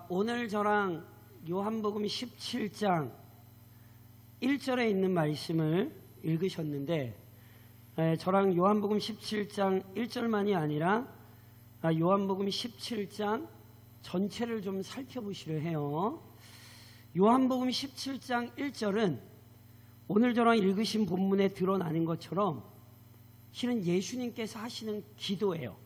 오늘 저랑 요한복음 17장 1절에 있는 말씀을 읽으셨는데, 저랑 요한복음 17장 1절만이 아니라 요한복음 17장 전체를 좀 살펴보시려 해요. 요한복음 17장 1절은 오늘 저랑 읽으신 본문에 드러나는 것처럼 실은 예수님께서 하시는 기도예요.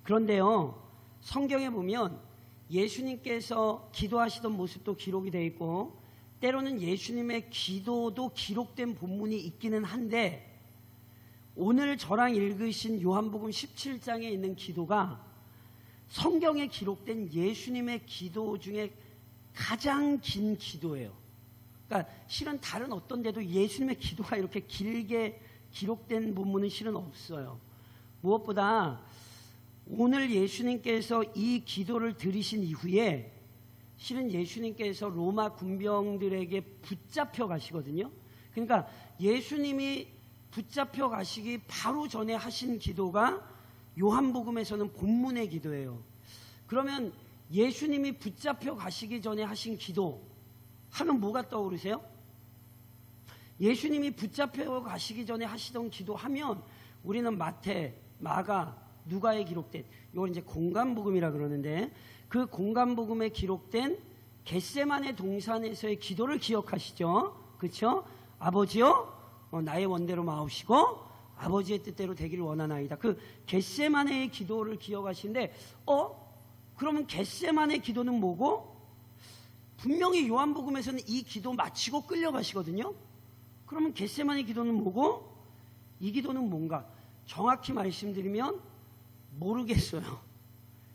그런데요, 성경에 보면 예수님께서 기도하시던 모습도 기록이 되어 있고 때로는 예수님의 기도도 기록된 본문이 있기는 한데, 오늘 저랑 읽으신 요한복음 17장에 있는 기도가 성경에 기록된 예수님의 기도 중에 가장 긴 기도예요. 그러니까 실은 다른 어떤 데도 예수님의 기도가 이렇게 길게 기록된 본문은 실은 없어요. 무엇보다 오늘 예수님께서 이 기도를 들으신 이후에 실은 예수님께서 로마 군병들에게 붙잡혀 가시거든요. 그러니까 예수님이 붙잡혀 가시기 바로 전에 하신 기도가 요한복음에서는 본문의 기도예요. 그러면 예수님이 붙잡혀 가시기 전에 하신 기도 하면 뭐가 떠오르세요? 예수님이 붙잡혀 가시기 전에 하시던 기도 하면 우리는 마태, 마가, 누가에 기록된, 이걸 이제 공간복음이라 그러는데, 그 공간복음에 기록된 겟세마네 동산에서의 기도를 기억하시죠? 그렇죠? 아버지여, 나의 원대로 마옵시고 아버지의 뜻대로 되기를 원하나이다. 그 겟세마네의 기도를 기억하시는데, 그러면 겟세마네 기도는 뭐고? 분명히 요한복음에서는 이 기도 마치고 끌려가시거든요. 그러면 겟세마네 기도는 뭐고? 이 기도는 뭔가? 정확히 말씀드리면 모르겠어요.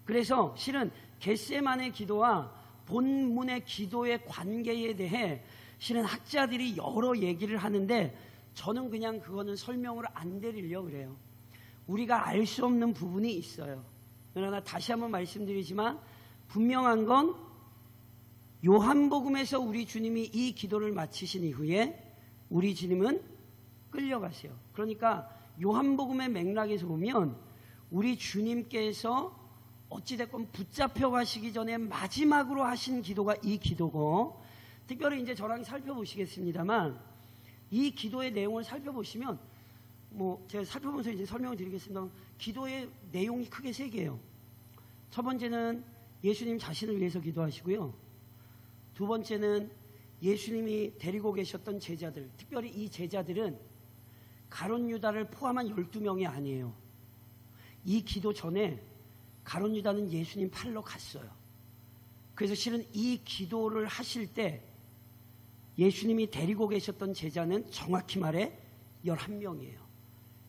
그래서 실은 겟세마네 기도와 본문의 기도의 관계에 대해 실은 학자들이 여러 얘기를 하는데, 저는 그냥 그거는 설명을 안 드리려고 그래요. 우리가 알 수 없는 부분이 있어요. 그러나 다시 한번 말씀드리지만 분명한 건 요한복음에서 우리 주님이 이 기도를 마치신 이후에 우리 주님은 끌려가세요. 그러니까 요한복음의 맥락에서 보면 우리 주님께서 어찌됐건 붙잡혀 가시기 전에 마지막으로 하신 기도가 이 기도고, 특별히 이제 저랑 살펴보시겠습니다만 이 기도의 내용을 살펴보시면 제가 살펴보면서 이제 설명을 드리겠습니다. 기도의 내용이 크게 세 개예요. 첫 번째는 예수님 자신을 위해서 기도하시고요. 두 번째는 예수님이 데리고 계셨던 제자들, 특별히 이 제자들은 가룟 유다를 포함한 12명이 아니에요. 이 기도 전에 가룟 유다는 예수님 팔러 갔어요. 그래서 실은 이 기도를 하실 때 예수님이 데리고 계셨던 제자는 정확히 말해 11명이에요.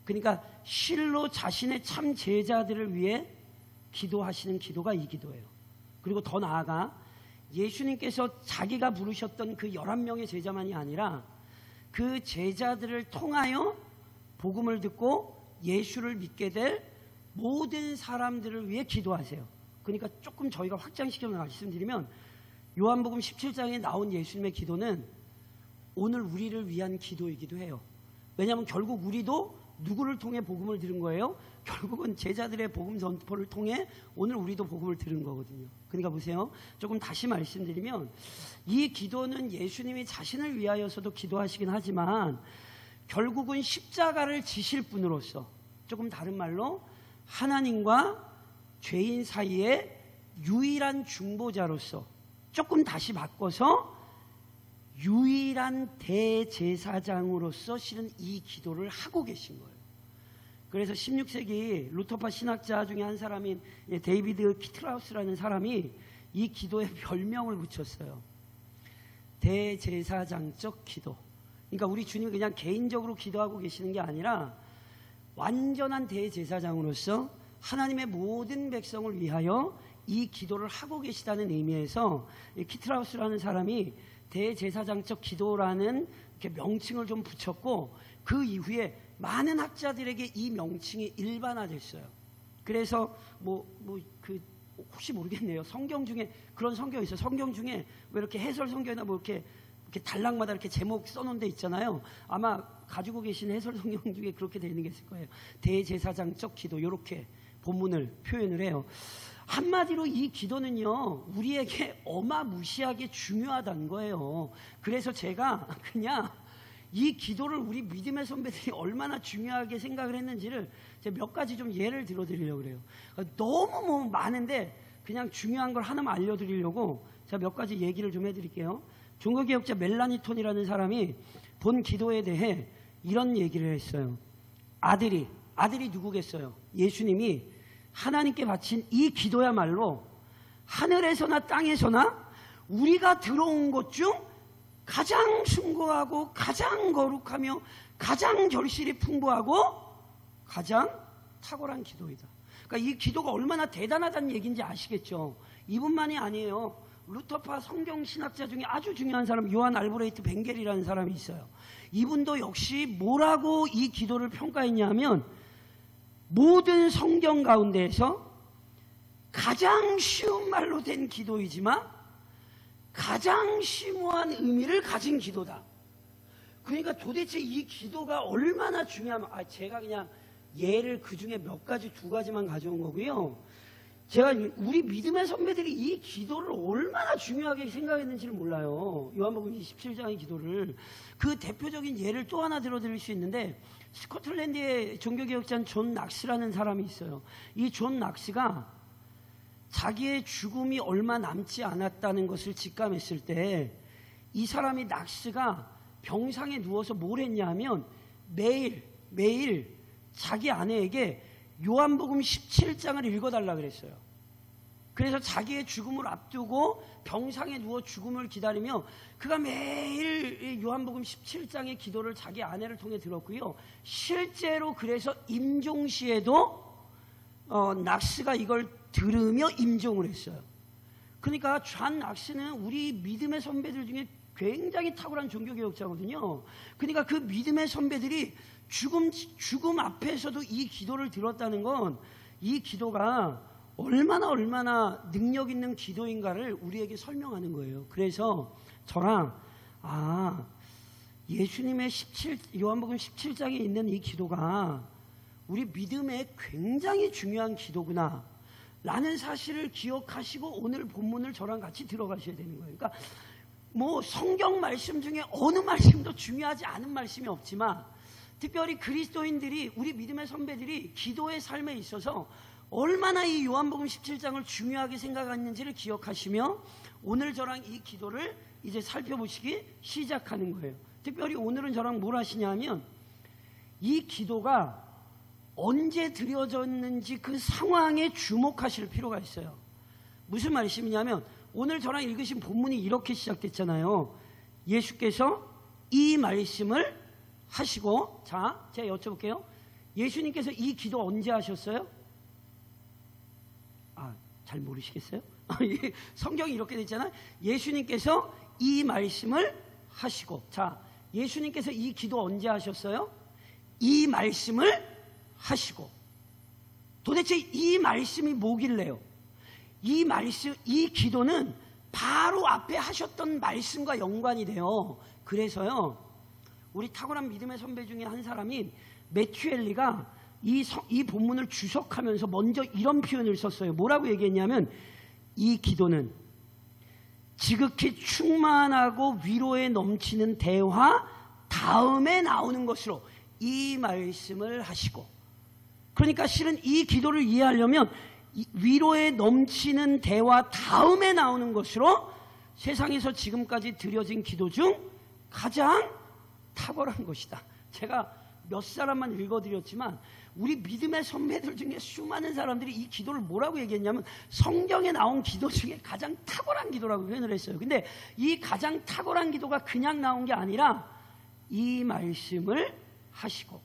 그러니까 실로 자신의 참 제자들을 위해 기도하시는 기도가 이 기도예요. 그리고 더 나아가 예수님께서 자기가 부르셨던 그 11명의 제자만이 아니라 그 제자들을 통하여 복음을 듣고 예수를 믿게 될 모든 사람들을 위해 기도하세요. 그러니까 조금 저희가 확장시켜서 말씀드리면 요한복음 17장에 나온 예수님의 기도는 오늘 우리를 위한 기도이기도 해요. 왜냐하면 결국 우리도 누구를 통해 복음을 들은 거예요? 결국은 제자들의 복음 전포를 통해 오늘 우리도 복음을 들은 거거든요. 그러니까 보세요. 조금 다시 말씀드리면 이 기도는 예수님이 자신을 위하여서도 기도하시긴 하지만 결국은 십자가를 지실 분으로서, 조금 다른 말로 하나님과 죄인 사이의 유일한 중보자로서, 조금 다시 바꿔서 유일한 대제사장으로서 실은 이 기도를 하고 계신 거예요. 그래서 16세기 루터파 신학자 중에 한 사람인 데이비드 키트라우스라는 사람이 이 기도에 별명을 붙였어요. 대제사장적 기도. 그러니까 우리 주님이 그냥 개인적으로 기도하고 계시는 게 아니라 완전한 대제사장으로서 하나님의 모든 백성을 위하여 이 기도를 하고 계시다는 의미에서 키트라우스라는 사람이 대제사장적 기도라는 이렇게 명칭을 좀 붙였고, 그 이후에 많은 학자들에게 이 명칭이 일반화됐어요. 그래서 혹시 모르겠네요. 성경 중에 그런 성경이 있어요. 성경 중에 왜 이렇게 해설 성경이나 이렇게 단락마다 이렇게 제목 써놓은 데 있잖아요. 아마 가지고 계신 해설 성경 중에 그렇게 되어 있는 게 있을 거예요. 대제사장적 기도, 이렇게 본문을 표현을 해요. 한마디로 이 기도는요, 우리에게 어마무시하게 중요하다는 거예요. 그래서 제가 그냥 이 기도를 우리 믿음의 선배들이 얼마나 중요하게 생각을 했는지를 제가 몇 가지 좀 예를 들어드리려고 그래요. 너무 많은데 그냥 중요한 걸 하나만 알려드리려고 제가 몇 가지 얘기를 좀 해드릴게요. 종교개혁자 멜라니 톤이라는 사람이 본 기도에 대해 이런 얘기를 했어요. 아들이 누구겠어요? 예수님이 하나님께 바친 이 기도야말로 하늘에서나 땅에서나 우리가 들어온 것 중 가장 숭고하고 가장 거룩하며 가장 결실이 풍부하고 가장 탁월한 기도이다. 그러니까 이 기도가 얼마나 대단하다는 얘기인지 아시겠죠? 이분만이 아니에요. 루터파 성경신학자 중에 아주 중요한 사람, 요한 알브레이트 벵겔이라는 사람이 있어요. 이분도 역시 뭐라고 이 기도를 평가했냐면, 모든 성경 가운데에서 가장 쉬운 말로 된 기도이지만 가장 심오한 의미를 가진 기도다. 그러니까 도대체 이 기도가 얼마나 중요하면, 제가 그냥 예를 그 중에 몇 가지, 두 가지만 가져온 거고요. 제가 우리 믿음의 선배들이 이 기도를 얼마나 중요하게 생각했는지를 몰라요. 요한복음 27장의 기도를. 그 대표적인 예를 또 하나 들어드릴 수 있는데, 스코틀랜드의 종교개혁자인 존 낙스라는 사람이 있어요. 이 존 낙스가 자기의 죽음이 얼마 남지 않았다는 것을 직감했을 때, 이 사람이 낙스가 병상에 누워서 뭘 했냐면 매일 자기 아내에게 요한복음 17장을 읽어달라 그랬어요. 그래서 자기의 죽음을 앞두고 병상에 누워 죽음을 기다리며 그가 매일 요한복음 17장의 기도를 자기 아내를 통해 들었고요. 실제로 그래서 임종시에도 낙스가 이걸 들으며 임종을 했어요. 그러니까 존 낙스는 우리 믿음의 선배들 중에 굉장히 탁월한 종교개혁자거든요. 그러니까 그 믿음의 선배들이 죽음 앞에서도 이 기도를 들었다는 건, 이 기도가 얼마나 능력 있는 기도인가를 우리에게 설명하는 거예요. 그래서 저랑 예수님의 요한복음 17장에 있는 이 기도가 우리 믿음에 굉장히 중요한 기도구나 라는 사실을 기억하시고 오늘 본문을 저랑 같이 들어가셔야 되는 거예요. 그러니까 뭐 성경 말씀 중에 어느 말씀도 중요하지 않은 말씀이 없지만, 특별히 그리스도인들이, 우리 믿음의 선배들이 기도의 삶에 있어서 얼마나 이 요한복음 17장을 중요하게 생각했는지를 기억하시며 오늘 저랑 이 기도를 이제 살펴보시기 시작하는 거예요. 특별히 오늘은 저랑 뭘 하시냐면, 이 기도가 언제 드려졌는지 그 상황에 주목하실 필요가 있어요. 무슨 말씀이냐면, 오늘 저랑 읽으신 본문이 이렇게 시작됐잖아요. 예수께서 이 말씀을 하시고, 자, 제가 여쭤볼게요. 예수님께서 이 기도 언제 하셨어요? 잘 모르시겠어요? 성경이 이렇게 됐잖아요. 예수님께서 이 말씀을 하시고, 자, 예수님께서 이 기도 언제 하셨어요? 이 말씀을 하시고. 도대체 이 말씀이 뭐길래요? 이 기도는 바로 앞에 하셨던 말씀과 연관이 돼요. 그래서요, 우리 탁월한 믿음의 선배 중에 한 사람인 매튜 헨리가 이 본문을 주석하면서 먼저 이런 표현을 썼어요. 뭐라고 얘기했냐면, 이 기도는 지극히 충만하고 위로에 넘치는 대화 다음에 나오는 것으로 이 말씀을 하시고. 그러니까 실은 이 기도를 이해하려면 위로에 넘치는 대화 다음에 나오는 것으로 세상에서 지금까지 드려진 기도 중 가장 탁월한 것이다. 제가 몇 사람만 읽어드렸지만 우리 믿음의 선배들 중에 수많은 사람들이 이 기도를 뭐라고 얘기했냐면, 성경에 나온 기도 중에 가장 탁월한 기도라고 표현을 했어요. 근데 이 가장 탁월한 기도가 그냥 나온 게 아니라 이 말씀을 하시고,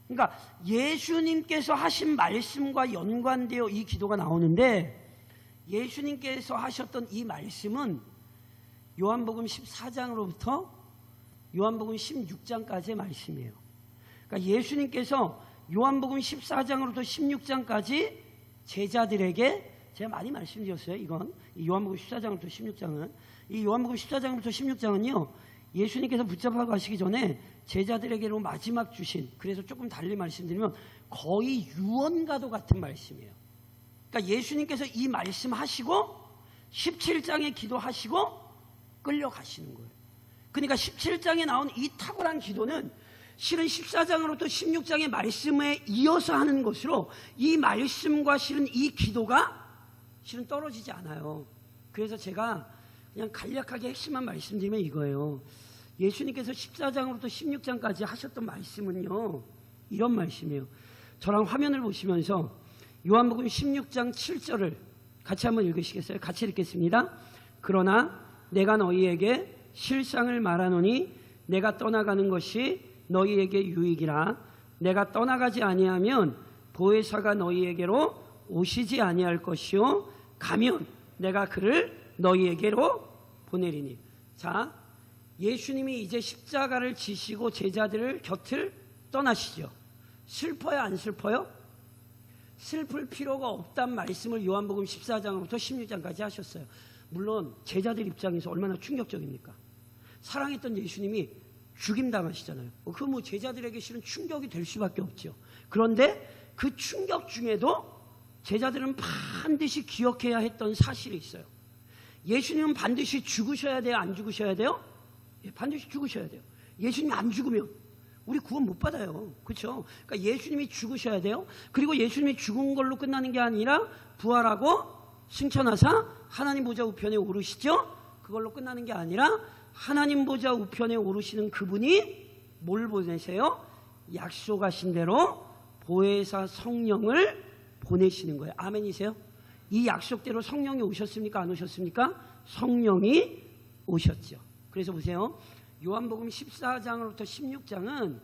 그러니까 예수님께서 하신 말씀과 연관되어 이 기도가 나오는데, 예수님께서 하셨던 이 말씀은 요한복음 14장으로부터 요한복음 16장까지의 말씀이에요. 그러니까 예수님께서 요한복음 14장으로부터 16장까지 제자들에게, 제가 많이 말씀드렸어요. 이건 요한복음 14장부터 16장은, 이 요한복음 14장부터 16장은요, 예수님께서 붙잡아 가시기 전에 제자들에게로 마지막 주신, 그래서 조금 달리 말씀드리면 거의 유언과도 같은 말씀이에요. 그러니까 예수님께서 이 말씀하시고 17장에 기도하시고 끌려가시는 거예요. 그러니까 17장에 나온 이 탁월한 기도는 실은 14장으로부터 16장의 말씀에 이어서 하는 것으로 이 말씀과 실은 이 기도가 실은 떨어지지 않아요. 그래서 제가 그냥 간략하게 핵심만 말씀드리면 이거예요. 예수님께서 14장으로부터 16장까지 하셨던 말씀은요, 이런 말씀이에요. 저랑 화면을 보시면서 요한복음 16장 7절을 같이 한번 읽으시겠어요? 같이 읽겠습니다. 그러나 내가 너희에게 실상을 말하노니 내가 떠나가는 것이 너희에게 유익이라. 내가 떠나가지 아니하면 보혜사가 너희에게로 오시지 아니할 것이요 가면 내가 그를 너희에게로 보내리니. 자, 예수님이 이제 십자가를 지시고 제자들을 곁을 떠나시죠. 슬퍼요, 안 슬퍼요? 슬플 필요가 없단 말씀을 요한복음 14장부터 16장까지 하셨어요. 물론 제자들 입장에서 얼마나 충격적입니까? 사랑했던 예수님이 죽임당하시잖아요. 그 뭐 제자들에게 실은 충격이 될 수밖에 없죠. 그런데 그 충격 중에도 제자들은 반드시 기억해야 했던 사실이 있어요. 예수님은 반드시 죽으셔야 돼요? 안 죽으셔야 돼요? 예, 반드시 죽으셔야 돼요. 예수님이 안 죽으면 우리 구원 못 받아요. 그렇죠? 그러니까 예수님이 죽으셔야 돼요. 그리고 예수님이 죽은 걸로 끝나는 게 아니라 부활하고 승천하사 하나님 보좌 우편에 오르시죠? 그걸로 끝나는 게 아니라 하나님 보좌 우편에 오르시는 그분이 뭘 보내세요? 약속하신 대로 보혜사 성령을 보내시는 거예요. 아멘이세요? 이 약속대로 성령이 오셨습니까? 안 오셨습니까? 성령이 오셨죠. 그래서 보세요. 요한복음 14장으로부터 16장은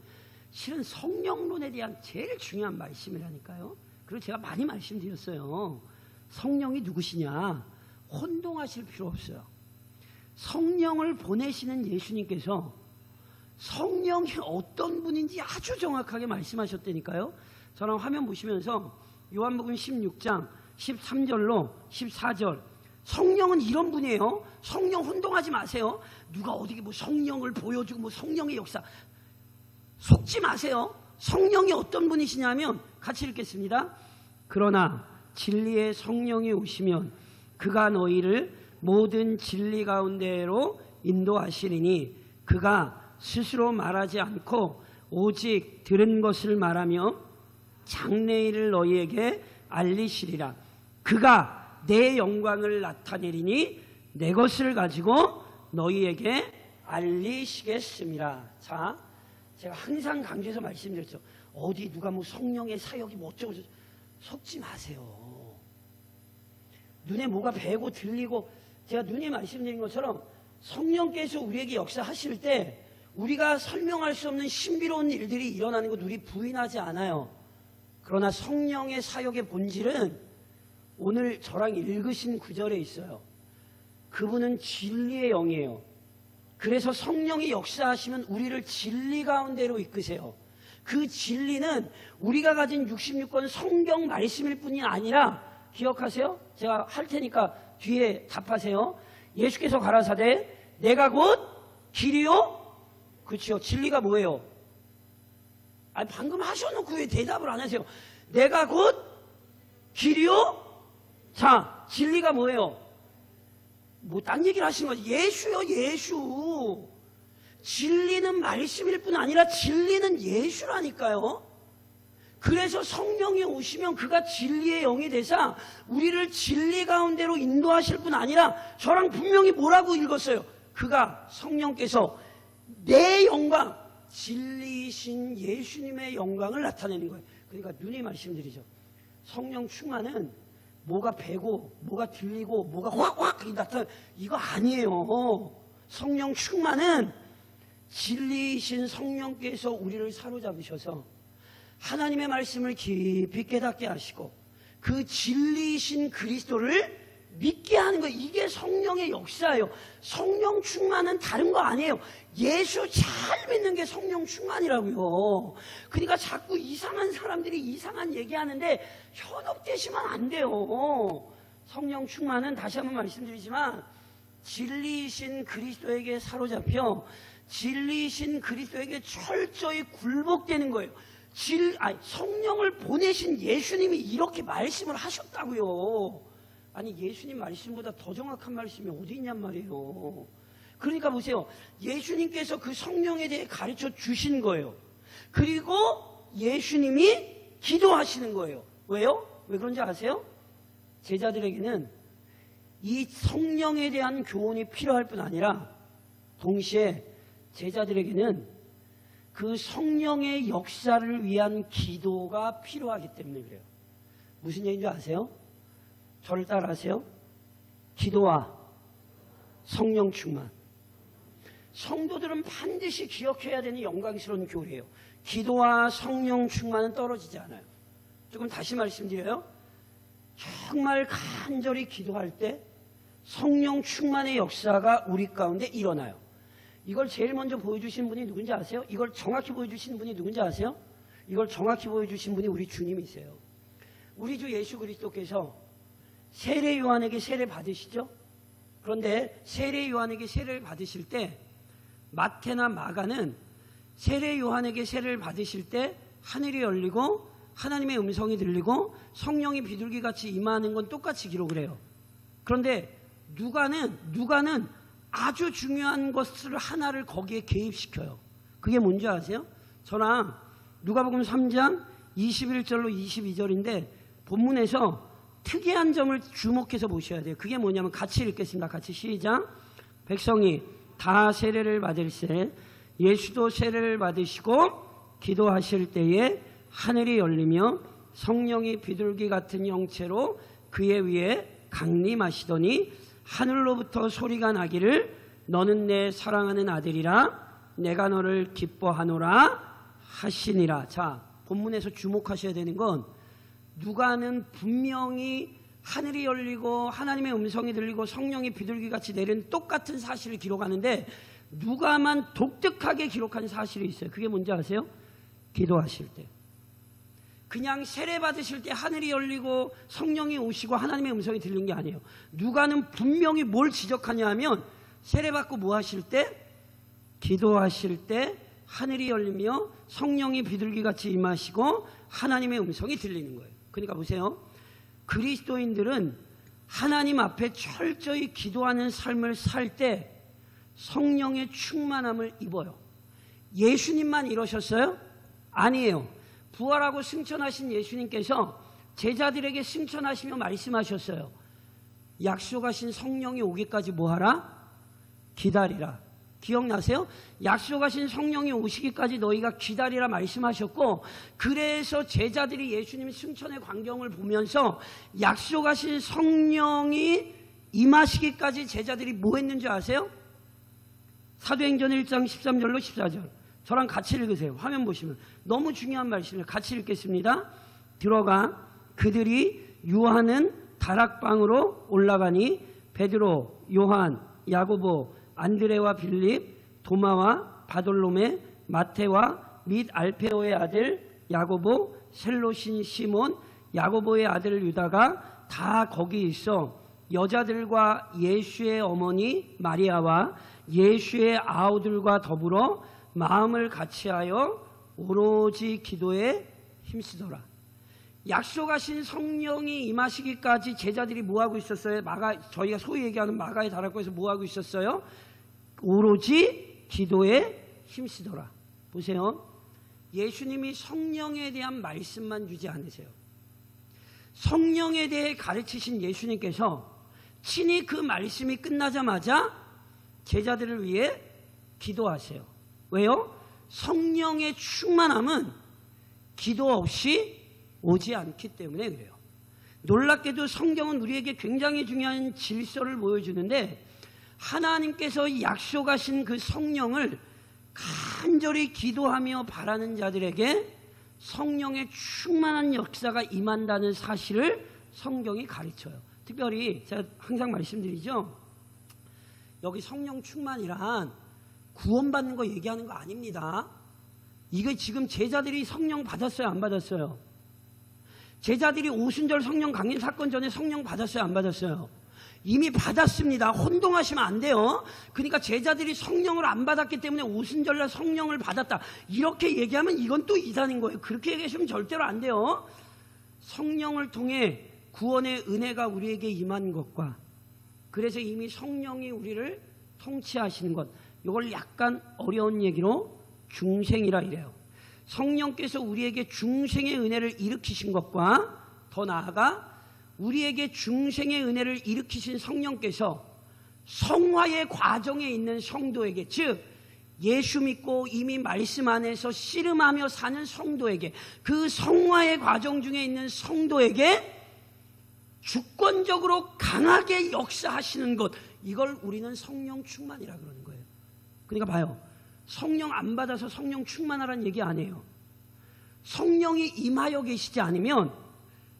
실은 성령론에 대한 제일 중요한 말씀이라니까요. 그리고 제가 많이 말씀드렸어요. 성령이 누구시냐? 혼동하실 필요 없어요. 성령을 보내시는 예수님께서 성령이 어떤 분인지 아주 정확하게 말씀하셨다니까요. 저랑 화면 보시면서 요한복음 16장 13절로 14절, 성령은 이런 분이에요. 성령 혼동하지 마세요. 누가 어디 뭐 성령을 보여주고 뭐 성령의 역사 속지 마세요. 성령이 어떤 분이시냐면 같이 읽겠습니다. 그러나 진리의 성령이 오시면 그가 너희를 모든 진리 가운데로 인도하시리니 그가 스스로 말하지 않고 오직 들은 것을 말하며 장래일을 너희에게 알리시리라. 그가 내 영광을 나타내리니 내 것을 가지고 너희에게 알리시겠습니다. 자, 제가 항상 강조해서 말씀드렸죠. 어디 누가 뭐 성령의 사역이 뭐 어쩌고 저쩌고 속지 마세요. 눈에 뭐가 배고 들리고, 제가 눈에 말씀드린 것처럼 성령께서 우리에게 역사하실 때 우리가 설명할 수 없는 신비로운 일들이 일어나는 것 우리 부인하지 않아요. 그러나 성령의 사역의 본질은 오늘 저랑 읽으신 구절에 있어요. 그분은 진리의 영이에요. 그래서 성령이 역사하시면 우리를 진리 가운데로 이끄세요. 그 진리는 우리가 가진 66권 성경 말씀일 뿐이 아니라, 기억하세요? 제가 할 테니까 뒤에 답하세요. 예수께서 가라사대 내가 곧 길이요. 그렇죠. 진리가 뭐예요? 아니 방금 하셔놓고 왜 대답을 안 하세요? 내가 곧 길이요. 자, 진리가 뭐예요? 뭐 딴 얘기를 하시는 거지. 예수요, 예수. 진리는 말씀일 뿐 아니라 진리는 예수라니까요. 그래서 성령이 오시면 그가 진리의 영이 되사 우리를 진리 가운데로 인도하실 뿐 아니라, 저랑 분명히 뭐라고 읽었어요? 그가, 성령께서 내 영광, 진리이신 예수님의 영광을 나타내는 거예요. 그러니까 눈이 말씀드리죠. 성령 충만은 뭐가 배고 뭐가 들리고 뭐가 확확 나타나, 이거 아니에요. 성령 충만은 진리이신 성령께서 우리를 사로잡으셔서 하나님의 말씀을 깊이 깨닫게 하시고 그 진리이신 그리스도를 믿게 하는 거예요. 이게 성령의 역사예요. 성령 충만은 다른 거 아니에요. 예수 잘 믿는 게 성령 충만이라고요. 그러니까 자꾸 이상한 사람들이 이상한 얘기하는데 현혹되시면 안 돼요. 성령 충만은 다시 한번 말씀드리지만 진리이신 그리스도에게 사로잡혀 진리이신 그리스도에게 철저히 굴복되는 거예요. 성령을 보내신 예수님이 이렇게 말씀을 하셨다고요. 아니 예수님 말씀보다 더 정확한 말씀이 어디 있냔 말이에요. 그러니까 보세요. 예수님께서 그 성령에 대해 가르쳐 주신 거예요. 그리고 예수님이 기도하시는 거예요. 왜요? 왜 그런지 아세요? 제자들에게는 이 성령에 대한 교훈이 필요할 뿐 아니라 동시에 제자들에게는 그 성령의 역사를 위한 기도가 필요하기 때문에 그래요. 무슨 얘기인지 아세요? 저를 따라하세요. 기도와 성령 충만. 성도들은 반드시 기억해야 되는 영광스러운 교리예요. 기도와 성령 충만은 떨어지지 않아요. 조금 다시 말씀드려요. 정말 간절히 기도할 때 성령 충만의 역사가 우리 가운데 일어나요. 이걸 제일 먼저 보여주신 분이 누군지 아세요? 이걸 정확히 보여주신 분이 누군지 아세요? 이걸 정확히 보여주신 분이 우리 주님이세요. 우리 주 예수 그리스도께서 세례 요한에게 세례 받으시죠? 그런데 세례 요한에게 세례를 받으실 때 마태나 마가는 세례 요한에게 세례를 받으실 때 하늘이 열리고 하나님의 음성이 들리고 성령이 비둘기같이 임하는 건 똑같이 기록을 해요. 그런데 누가는 아주 중요한 것을 하나를 거기에 개입시켜요. 그게 뭔지 아세요? 저랑 누가복음 3장 21절로 22절인데 본문에서 특이한 점을 주목해서 보셔야 돼요. 그게 뭐냐면 같이 읽겠습니다. 같이 시작. 백성이 다 세례를 받을세 예수도 세례를 받으시고 기도하실 때에 하늘이 열리며 성령이 비둘기 같은 형체로 그의 위에 강림하시더니 하늘로부터 소리가 나기를 너는 내 사랑하는 아들이라 내가 너를 기뻐하노라 하시니라. 자, 본문에서 주목하셔야 되는 건 누가는 분명히 하늘이 열리고 하나님의 음성이 들리고 성령이 비둘기같이 내리는 똑같은 사실을 기록하는데 누가만 독특하게 기록한 사실이 있어요. 그게 뭔지 아세요? 기도하실 때. 그냥 세례 받으실 때 하늘이 열리고 성령이 오시고 하나님의 음성이 들리는 게 아니에요. 누가는 분명히 뭘 지적하냐 하면 세례 받고 뭐 하실 때? 기도하실 때 하늘이 열리며 성령이 비둘기같이 임하시고 하나님의 음성이 들리는 거예요. 그러니까 보세요. 그리스도인들은 하나님 앞에 철저히 기도하는 삶을 살 때 성령의 충만함을 입어요. 예수님만 이러셨어요? 아니에요. 부활하고 승천하신 예수님께서 제자들에게 승천하시며 말씀하셨어요. 약속하신 성령이 오기까지 뭐하라? 기다리라. 기억나세요? 약속하신 성령이 오시기까지 너희가 기다리라 말씀하셨고, 그래서 제자들이 예수님 승천의 광경을 보면서 약속하신 성령이 임하시기까지 제자들이 뭐 했는지 아세요? 사도행전 1장 13절로 14절. 저랑 같이 읽으세요. 화면 보시면 너무 중요한 말씀을 같이 읽겠습니다. 들어가 그들이 유하는 다락방으로 올라가니 베드로, 요한, 야고보, 안드레와 빌립, 도마와 바돌로메, 마테와 및 알페오의 아들 야고보, 셀로신 시몬, 야고보의 아들 유다가 다 거기 있어 여자들과 예수의 어머니 마리아와 예수의 아우들과 더불어 마음을 같이하여 오로지 기도에 힘쓰더라. 약속하신 성령이 임하시기까지 제자들이 뭐하고 있었어요? 저희가 소위 얘기하는 마가의 다락방에서 뭐하고 있었어요? 오로지 기도에 힘쓰더라. 보세요. 예수님이 성령에 대한 말씀만 주지 않으세요. 성령에 대해 가르치신 예수님께서 친히 그 말씀이 끝나자마자 제자들을 위해 기도하세요. 왜요? 성령의 충만함은 기도 없이 오지 않기 때문에 그래요. 놀랍게도 성경은 우리에게 굉장히 중요한 질서를 보여주는데 하나님께서 약속하신 그 성령을 간절히 기도하며 바라는 자들에게 성령의 충만한 역사가 임한다는 사실을 성경이 가르쳐요. 특별히 제가 항상 말씀드리죠. 여기 성령 충만이란 구원받는 거 얘기하는 거 아닙니다. 이게 지금 제자들이 성령 받았어요? 안 받았어요? 제자들이 오순절 성령 강림 사건 전에 성령 받았어요? 안 받았어요? 이미 받았습니다. 혼동하시면 안 돼요. 그러니까 제자들이 성령을 안 받았기 때문에 오순절날 성령을 받았다, 이렇게 얘기하면 이건 또 이단인 거예요. 그렇게 얘기하시면 절대로 안 돼요. 성령을 통해 구원의 은혜가 우리에게 임한 것과, 그래서 이미 성령이 우리를 통치하시는 것, 이걸 약간 어려운 얘기로 중생이라 이래요. 성령께서 우리에게 중생의 은혜를 일으키신 것과, 더 나아가 우리에게 중생의 은혜를 일으키신 성령께서 성화의 과정에 있는 성도에게, 즉 예수 믿고 이미 말씀 안에서 씨름하며 사는 성도에게, 그 성화의 과정 중에 있는 성도에게 주권적으로 강하게 역사하시는 것, 이걸 우리는 성령 충만이라 그러는 거예요. 그러니까 봐요, 성령 안 받아서 성령 충만하라는 얘기 아니에요. 성령이 임하여 계시지 않으면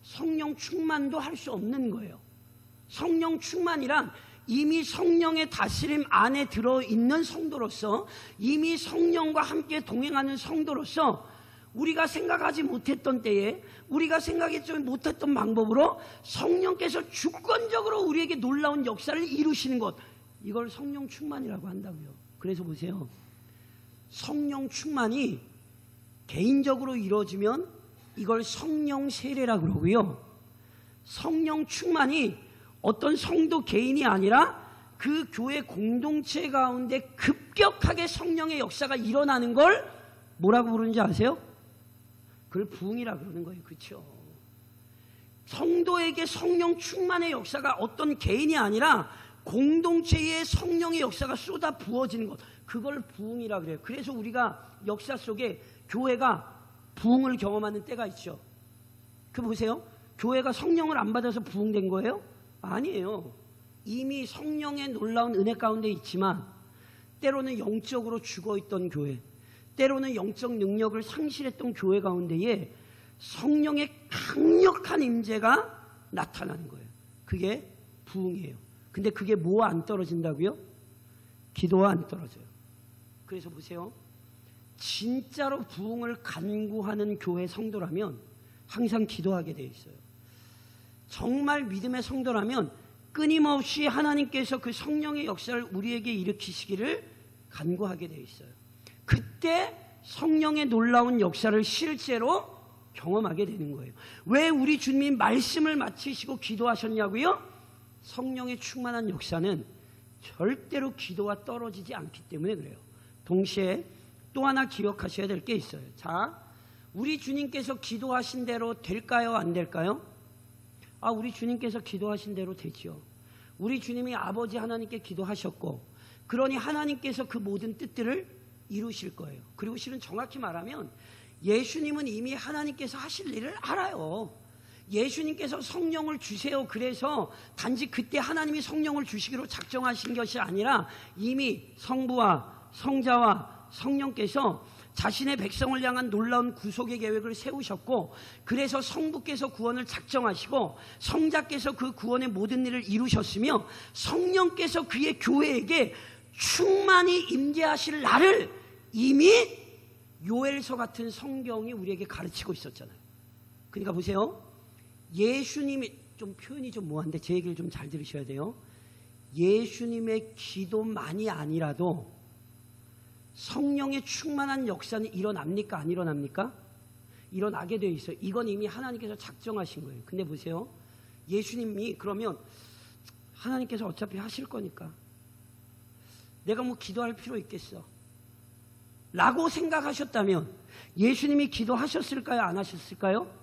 성령 충만도 할 수 없는 거예요. 성령 충만이란 이미 성령의 다스림 안에 들어있는 성도로서, 이미 성령과 함께 동행하는 성도로서 우리가 생각하지 못했던 때에, 우리가 생각하지 못했던 방법으로 성령께서 주권적으로 우리에게 놀라운 역사를 이루시는 것, 이걸 성령 충만이라고 한다고요. 그래서 보세요, 성령 충만이 개인적으로 이루어지면 이걸 성령 세례라고 그러고요, 성령 충만이 어떤 성도 개인이 아니라 그 교회 공동체 가운데 급격하게 성령의 역사가 일어나는 걸 뭐라고 부르는지 아세요? 그걸 부흥이라 그러는 거예요. 그렇죠? 성도에게 성령 충만의 역사가 어떤 개인이 아니라 공동체의 성령의 역사가 쏟아 부어지는 것, 그걸 부흥이라 그래요. 그래서 우리가 역사 속에 교회가 부흥을 경험하는 때가 있죠. 그 보세요, 교회가 성령을 안 받아서 부흥된 거예요? 아니에요. 이미 성령의 놀라운 은혜 가운데 있지만 때로는 영적으로 죽어있던 교회, 때로는 영적 능력을 상실했던 교회 가운데에 성령의 강력한 임재가 나타나는 거예요. 그게 부흥이에요. 근데 그게 뭐와 안 떨어진다고요? 기도와 안 떨어져요. 그래서 보세요, 진짜로 부흥을 간구하는 교회 성도라면 항상 기도하게 돼 있어요. 정말 믿음의 성도라면 끊임없이 하나님께서 그 성령의 역사를 우리에게 일으키시기를 간구하게 돼 있어요. 그때 성령의 놀라운 역사를 실제로 경험하게 되는 거예요. 왜 우리 주님이 말씀을 마치시고 기도하셨냐고요? 성령의 충만한 역사는 절대로 기도와 떨어지지 않기 때문에 그래요. 동시에 또 하나 기억하셔야 될 게 있어요. 자, 우리 주님께서 기도하신 대로 될까요? 안 될까요? 우리 주님께서 기도하신 대로 되죠. 우리 주님이 아버지 하나님께 기도하셨고, 그러니 하나님께서 그 모든 뜻들을 이루실 거예요. 그리고 실은 정확히 말하면 예수님은 이미 하나님께서 하실 일을 알아요. 예수님께서 성령을 주세요, 그래서 단지 그때 하나님이 성령을 주시기로 작정하신 것이 아니라 이미 성부와 성자와 성령께서 자신의 백성을 향한 놀라운 구속의 계획을 세우셨고, 그래서 성부께서 구원을 작정하시고 성자께서 그 구원의 모든 일을 이루셨으며 성령께서 그의 교회에게 충만히 임재하실 날을 이미 요엘서 같은 성경이 우리에게 가르치고 있었잖아요. 그러니까 보세요, 예수님이, 좀 표현이 좀 모호한데 제 얘기를 좀 잘 들으셔야 돼요. 예수님의 기도만이 아니라도 성령의 충만한 역사는 일어납니까? 안 일어납니까? 일어나게 돼 있어요. 이건 이미 하나님께서 작정하신 거예요. 근데 보세요, 예수님이 그러면 하나님께서 어차피 하실 거니까 내가 뭐 기도할 필요 있겠어 라고 생각하셨다면 예수님이 기도하셨을까요? 안 하셨을까요?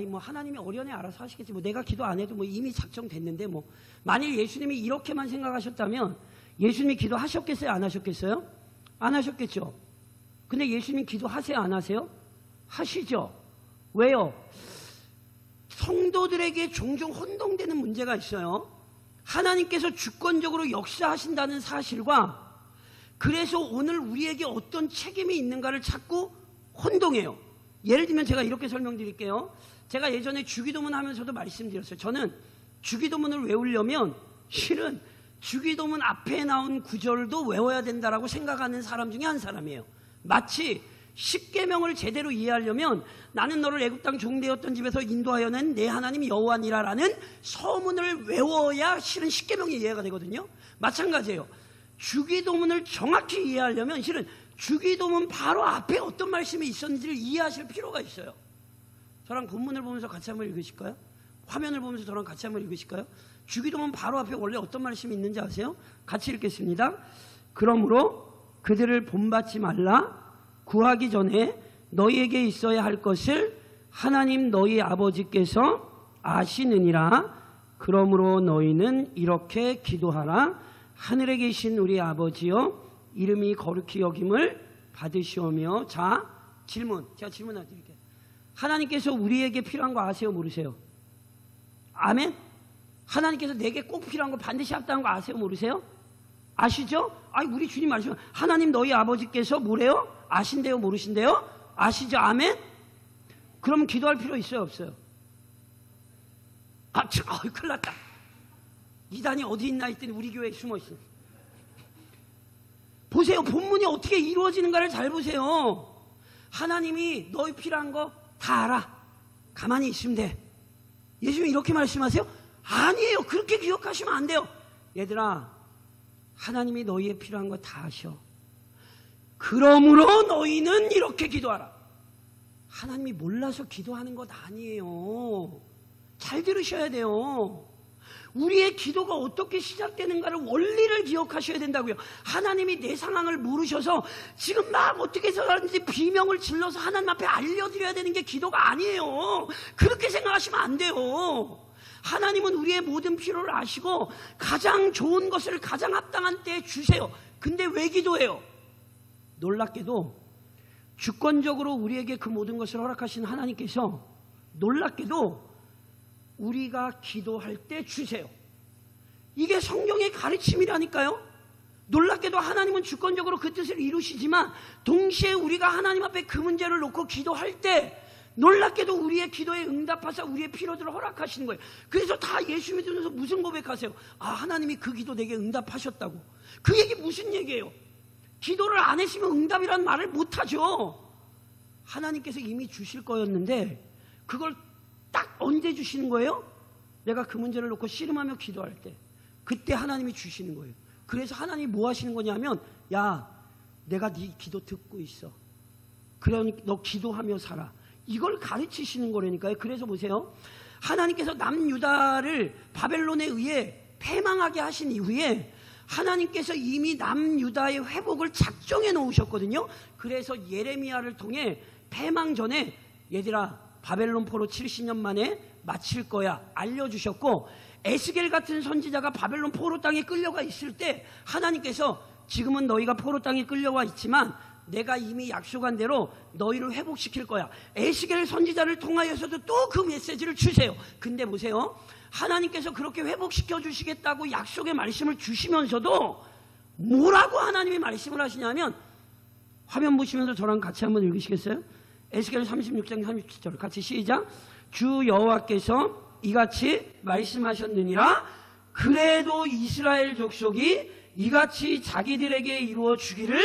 뭐 하나님이 어련히 알아서 하시겠지, 뭐 내가 기도 안 해도 뭐 이미 작정됐는데, 뭐 만일 예수님이 이렇게만 생각하셨다면 예수님이 기도하셨겠어요? 안 하셨겠어요? 안 하셨겠죠. 근데 예수님 기도하세요? 안 하세요? 하시죠. 왜요? 성도들에게 종종 혼동되는 문제가 있어요. 하나님께서 주권적으로 역사하신다는 사실과, 그래서 오늘 우리에게 어떤 책임이 있는가를 자꾸 혼동해요. 예를 들면 제가 이렇게 설명드릴게요. 제가 예전에 주기도문 하면서도 말씀드렸어요. 저는 주기도문을 외우려면 실은 주기도문 앞에 나온 구절도 외워야 된다라고 생각하는 사람 중에 한 사람이에요. 마치 십계명을 제대로 이해하려면 나는 너를 애굽 땅 종되었던 집에서 인도하여낸 내 하나님 여호와니라라는 서문을 외워야 실은 십계명이 이해가 되거든요. 마찬가지예요. 주기도문을 정확히 이해하려면 실은 주기도문 바로 앞에 어떤 말씀이 있었는지를 이해하실 필요가 있어요. 저랑 본문을 보면서 같이 한번 읽으실까요? 화면을 보면서 저랑 같이 한번 읽으실까요? 주기도문 바로 앞에 원래 어떤 말씀이 있는지 아세요? 같이 읽겠습니다. 그러므로 그들을 본받지 말라. 구하기 전에 너희에게 있어야 할 것을 하나님 너희 아버지께서 아시느니라. 그러므로 너희는 이렇게 기도하라. 하늘에 계신 우리 아버지여, 이름이 거룩히 여김을 받으시오며. 자, 질문. 제가 질문 하나 드릴게요. 하나님께서 우리에게 필요한 거 아세요, 모르세요? 아멘? 하나님께서 내게 꼭 필요한 거 반드시 합당한 거 아세요, 모르세요? 아시죠? 아니, 우리 주님 말씀, 하나님 너희 아버지께서 뭐래요? 아신대요, 모르신대요? 아시죠? 아멘? 그러면 기도할 필요 있어요, 없어요? 큰일 났다. 이단이 어디 있나 했더니 우리 교회에 숨어 있어요. 보세요. 본문이 어떻게 이루어지는가를 잘 보세요. 하나님이 너희 필요한 거 다 알아. 가만히 있으면 돼. 예수님이 이렇게 말씀하세요? 아니에요. 그렇게 기억하시면 안 돼요. 얘들아, 하나님이 너희의 필요한 거 다 아셔. 그러므로 너희는 이렇게 기도하라. 하나님이 몰라서 기도하는 것 아니에요. 잘 들으셔야 돼요. 우리의 기도가 어떻게 시작되는가를 원리를 기억하셔야 된다고요. 하나님이 내 상황을 모르셔서 지금 막 어떻게 해서든지 비명을 질러서 하나님 앞에 알려드려야 되는 게 기도가 아니에요. 그렇게 생각하시면 안 돼요. 하나님은 우리의 모든 필요를 아시고 가장 좋은 것을 가장 합당한 때에 주세요. 근데 왜 기도해요? 놀랍게도 주권적으로 우리에게 그 모든 것을 허락하신 하나님께서 놀랍게도 우리가 기도할 때 주세요. 이게 성경의 가르침이라니까요. 놀랍게도 하나님은 주권적으로 그 뜻을 이루시지만 동시에 우리가 하나님 앞에 그 문제를 놓고 기도할 때 놀랍게도 우리의 기도에 응답하사 우리의 필요들을 허락하시는 거예요. 그래서 다 예수 믿으면서 무슨 고백하세요? 아, 하나님이 그 기도 내게 응답하셨다고. 그 얘기 무슨 얘기예요? 기도를 안 했으면 응답이라는 말을 못하죠. 하나님께서 이미 주실 거였는데 그걸 딱 언제 주시는 거예요? 내가 그 문제를 놓고 씨름하며 기도할 때 그때 하나님이 주시는 거예요. 그래서 하나님이 뭐 하시는 거냐면, 야, 내가 네 기도 듣고 있어. 그러니까 너 기도하며 살아. 이걸 가르치시는 거라니까요. 그래서 보세요. 하나님께서 남유다를 바벨론에 의해 패망하게 하신 이후에 하나님께서 이미 남유다의 회복을 작정해 놓으셨거든요. 그래서 예레미야를 통해 패망 전에 얘들아, 바벨론 포로 70년 만에 마칠 거야 알려주셨고, 에스겔 같은 선지자가 바벨론 포로 땅에 끌려가 있을 때 하나님께서 지금은 너희가 포로 땅에 끌려와 있지만 내가 이미 약속한 대로 너희를 회복시킬 거야. 에스겔 선지자를 통하여서도 또 그 메시지를 주세요. 근데 보세요. 하나님께서 그렇게 회복시켜 주시겠다고 약속의 말씀을 주시면서도 뭐라고 하나님이 말씀을 하시냐면, 화면 보시면서 저랑 같이 한번 읽으시겠어요? 에스겔 36장 37절 같이 시작. 주 여호와께서 이같이 말씀하셨느니라. 그래도 이스라엘 족속이 이같이 자기들에게 이루어 주기를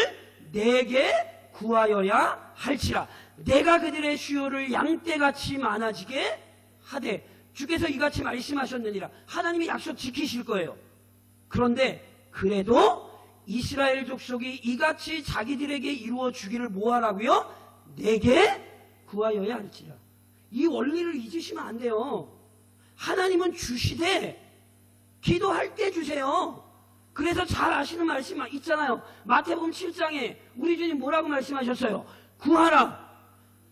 내게 구하여야 할지라. 내가 그들의 수요를 양떼같이 많아지게 하되. 주께서 이같이 말씀하셨느니라. 하나님이 약속 지키실 거예요. 그런데 그래도 이스라엘 족속이 이같이 자기들에게 이루어 주기를 뭐하라고요? 내게 구하여야 할지라. 이 원리를 잊으시면 안 돼요. 하나님은 주시되 기도할 때 주세요. 그래서 잘 아시는 말씀 있잖아요. 마태복음 7장에 우리 주님 뭐라고 말씀하셨어요? 구하라.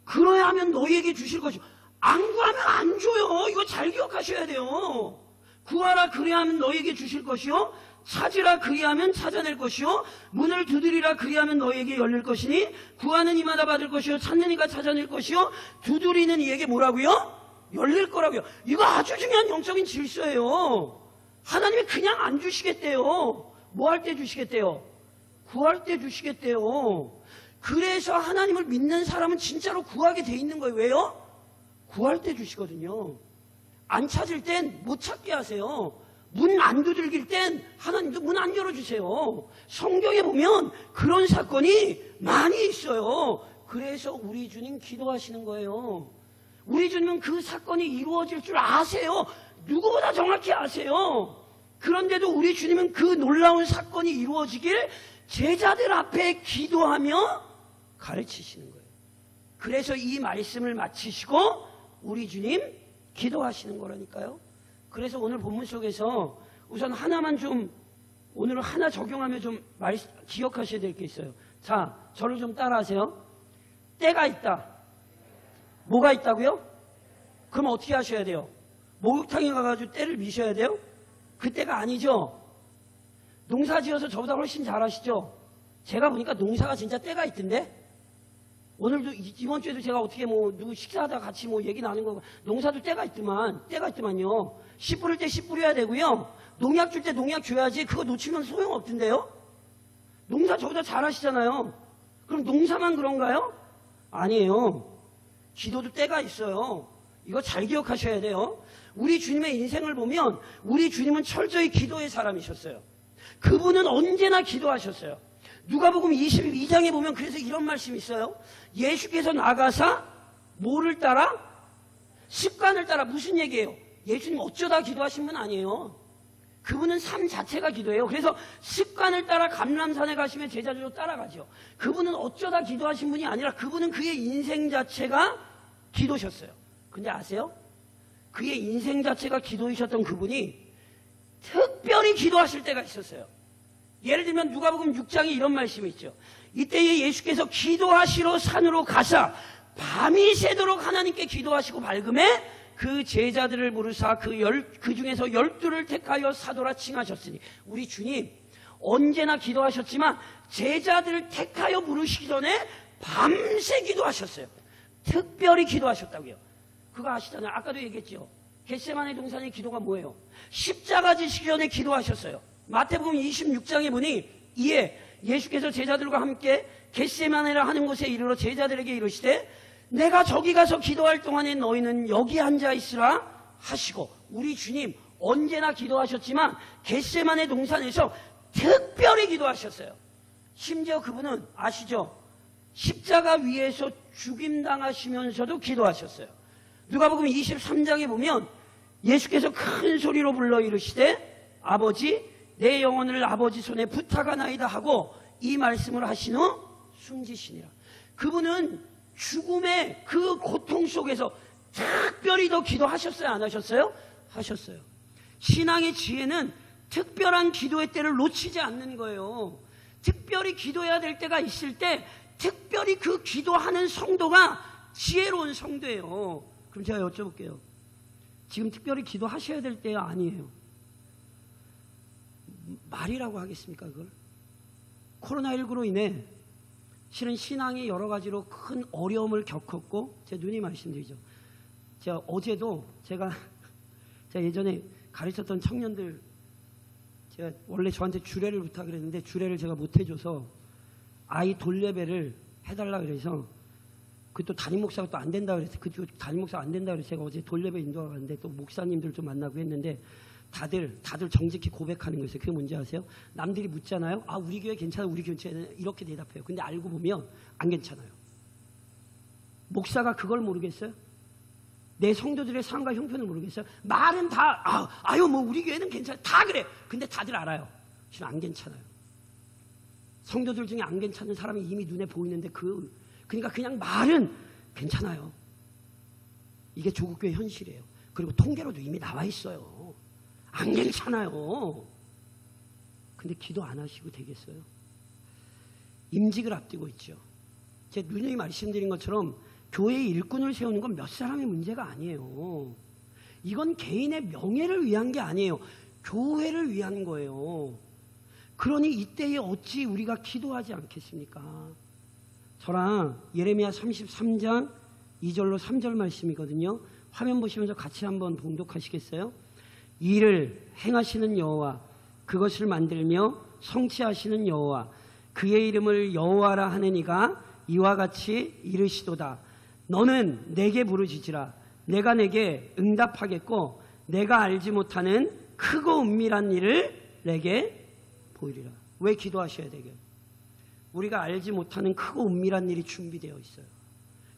그러야 하면 너희에게 주실 것이요. 안 구하면 안 줘요. 이거 잘 기억하셔야 돼요. 구하라 그리하면 너희에게 주실 것이요. 찾으라 그리하면 찾아낼 것이요. 문을 두드리라 그리하면 너희에게 열릴 것이니 구하는 이마다 받을 것이요. 찾는 이가 찾아낼 것이요. 두드리는 이에게 뭐라고요? 열릴 거라고요. 이거 아주 중요한 영적인 질서예요. 하나님이 그냥 안 주시겠대요. 뭐 할 때 주시겠대요? 구할 때 주시겠대요. 그래서 하나님을 믿는 사람은 진짜로 구하게 돼 있는 거예요. 왜요? 구할 때 주시거든요. 안 찾을 땐 못 찾게 하세요. 문 안 두들길 땐 하나님도 문 안 열어주세요. 성경에 보면 그런 사건이 많이 있어요. 그래서 우리 주님 기도하시는 거예요. 우리 주님은 그 사건이 이루어질 줄 아세요. 누구보다 정확히 아세요. 그런데도 우리 주님은 그 놀라운 사건이 이루어지길 제자들 앞에 기도하며 가르치시는 거예요. 그래서 이 말씀을 마치시고 우리 주님 기도하시는 거라니까요. 그래서 오늘 본문 속에서 우선 하나만 좀 오늘 하나 적용하며 좀 기억하셔야 될 게 있어요. 자, 저를 좀 따라하세요. 때가 있다. 뭐가 있다고요? 그럼 어떻게 하셔야 돼요? 목욕탕에 가가지고 때를 미셔야 돼요? 그때가 아니죠. 농사 지어서 저보다 훨씬 잘하시죠. 제가 보니까 농사가 진짜 때가 있던데. 오늘도 이번 주에도 제가 어떻게 누구 식사하다 같이 얘기 나눈 거 농사도 때가 있더만요. 씨 뿌릴 때 씨 뿌려야 되고요. 농약 줄 때 농약 줘야지. 그거 놓치면 소용없던데요. 농사 저보다 잘하시잖아요. 그럼 농사만 그런가요? 아니에요. 기도도 때가 있어요. 이거 잘 기억하셔야 돼요. 우리 주님의 인생을 보면 우리 주님은 철저히 기도의 사람이셨어요. 그분은 언제나 기도하셨어요. 누가복음 22장에 보면 그래서 이런 말씀이 있어요. 예수께서 나가사 뭐를 따라? 습관을 따라. 무슨 얘기예요? 예수님 어쩌다 기도하신 분 아니에요. 그분은 삶 자체가 기도예요. 그래서 습관을 따라 감람산에 가시면 제자들도 따라가죠. 그분은 어쩌다 기도하신 분이 아니라 그분은 그의 인생 자체가 기도셨어요. 근데 아세요? 그의 인생 자체가 기도이셨던 그분이 특별히 기도하실 때가 있었어요. 예를 들면 누가복음 6장에 이런 말씀이 있죠. 이때에 예수께서 기도하시러 산으로 가사 밤이 새도록 하나님께 기도하시고 밝음에 그 제자들을 부르사 그 중에서 12를 택하여 사도라 칭하셨으니. 우리 주님 언제나 기도하셨지만 제자들을 택하여 부르시기 전에 밤새 기도하셨어요. 특별히 기도하셨다고요. 그거 아시잖아요. 아까도 얘기했죠. 겟세마네 동산의 기도가 뭐예요? 십자가 지시기 전에 기도하셨어요. 마태복음 26장에 보니 이에 예수께서 제자들과 함께 겟세마네라 하는 곳에 이르러 제자들에게 이르시되 내가 저기 가서 기도할 동안에 너희는 여기 앉아 있으라 하시고. 우리 주님 언제나 기도하셨지만 겟세마네 동산에서 특별히 기도하셨어요. 심지어 그분은 아시죠? 십자가 위에서 죽임당하시면서도 기도하셨어요. 누가복음 23장에 보면 예수께서 큰 소리로 불러 이르시되 아버지 내 영혼을 아버지 손에 부탁하나이다 하고 이 말씀을 하신 후 숨지시니라. 그분은 죽음의 그 고통 속에서 특별히 더 기도하셨어요? 안 하셨어요? 하셨어요. 신앙의 지혜는 특별한 기도의 때를 놓치지 않는 거예요. 특별히 기도해야 될 때가 있을 때 특별히 그 기도하는 성도가 지혜로운 성도예요. 그럼 제가 여쭤볼게요. 지금 특별히 기도하셔야 될 때가 아니에요. 말이라고 하겠습니까 그걸? 코로나19로 인해 실은 신앙이 여러 가지로 큰 어려움을 겪었고, 제 누님 말씀드리죠. 제가 어제도 제가 예전에 가르쳤던 청년들, 제가 원래 저한테 주례를 부탁을 했는데 주례를 제가 못 해줘서 아이 돌예배를 해달라 그래서 그 또 담임 목사가 또 안 된다 그래서 그 담임 목사가 안 된다 그래서 제가 어제 돌예배 인도하고 갔는데 또 목사님들 좀 만나고 했는데 다들 정직히 고백하는 거였어요. 그게 뭔지 아세요? 남들이 묻잖아요. 아, 우리 교회 괜찮아, 우리 교회 괜찮아, 이렇게 대답해요. 근데 알고 보면 안 괜찮아요. 목사가 그걸 모르겠어요? 내 성도들의 삶과 형편을 모르겠어요? 말은 다 우리 교회는 괜찮아, 다 그래. 근데 다들 알아요. 지금 안 괜찮아요. 성도들 중에 안 괜찮은 사람이 이미 눈에 보이는데 그러니까 그냥 말은 괜찮아요. 이게 조국교회 현실이에요. 그리고 통계로도 이미 나와 있어요. 안 괜찮아요. 근데 기도 안 하시고 되겠어요? 임직을 앞두고 있죠. 제 누님이 말씀드린 것처럼 교회의 일꾼을 세우는 건 몇 사람의 문제가 아니에요. 이건 개인의 명예를 위한 게 아니에요. 교회를 위한 거예요. 그러니 이때에 어찌 우리가 기도하지 않겠습니까? 저랑 예레미야 33장 2절로 3절 말씀이거든요. 화면 보시면서 같이 한번 봉독하시겠어요? 이를 행하시는 여호와, 그것을 만들며 성취하시는 여호와, 그의 이름을 여호와라 하는 이가 이와 같이 이르시도다. 너는 내게 부르짖으라. 내가 내게 응답하겠고 내가 알지 못하는 크고 은밀한 일을 내게 보이리라. 왜 기도하셔야 되게? 우리가 알지 못하는 크고 은밀한 일이 준비되어 있어요.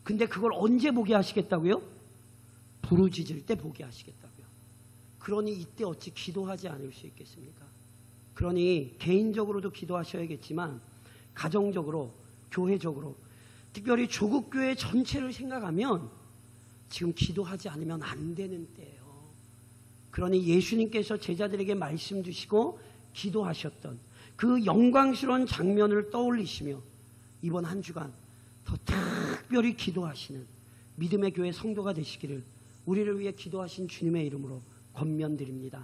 근데 그걸 언제 보게 하시겠다고요? 부르짖을 때 보게 하시겠다고요. 그러니 이때 어찌 기도하지 않을 수 있겠습니까? 그러니 개인적으로도 기도하셔야겠지만 가정적으로, 교회적으로, 특별히 조국교회 전체를 생각하면 지금 기도하지 않으면 안 되는 때예요. 그러니 예수님께서 제자들에게 말씀 주시고 기도하셨던 그 영광스러운 장면을 떠올리시며 이번 한 주간 더 특별히 기도하시는 믿음의 교회 성도가 되시기를 우리를 위해 기도하신 주님의 이름으로 권면드립니다.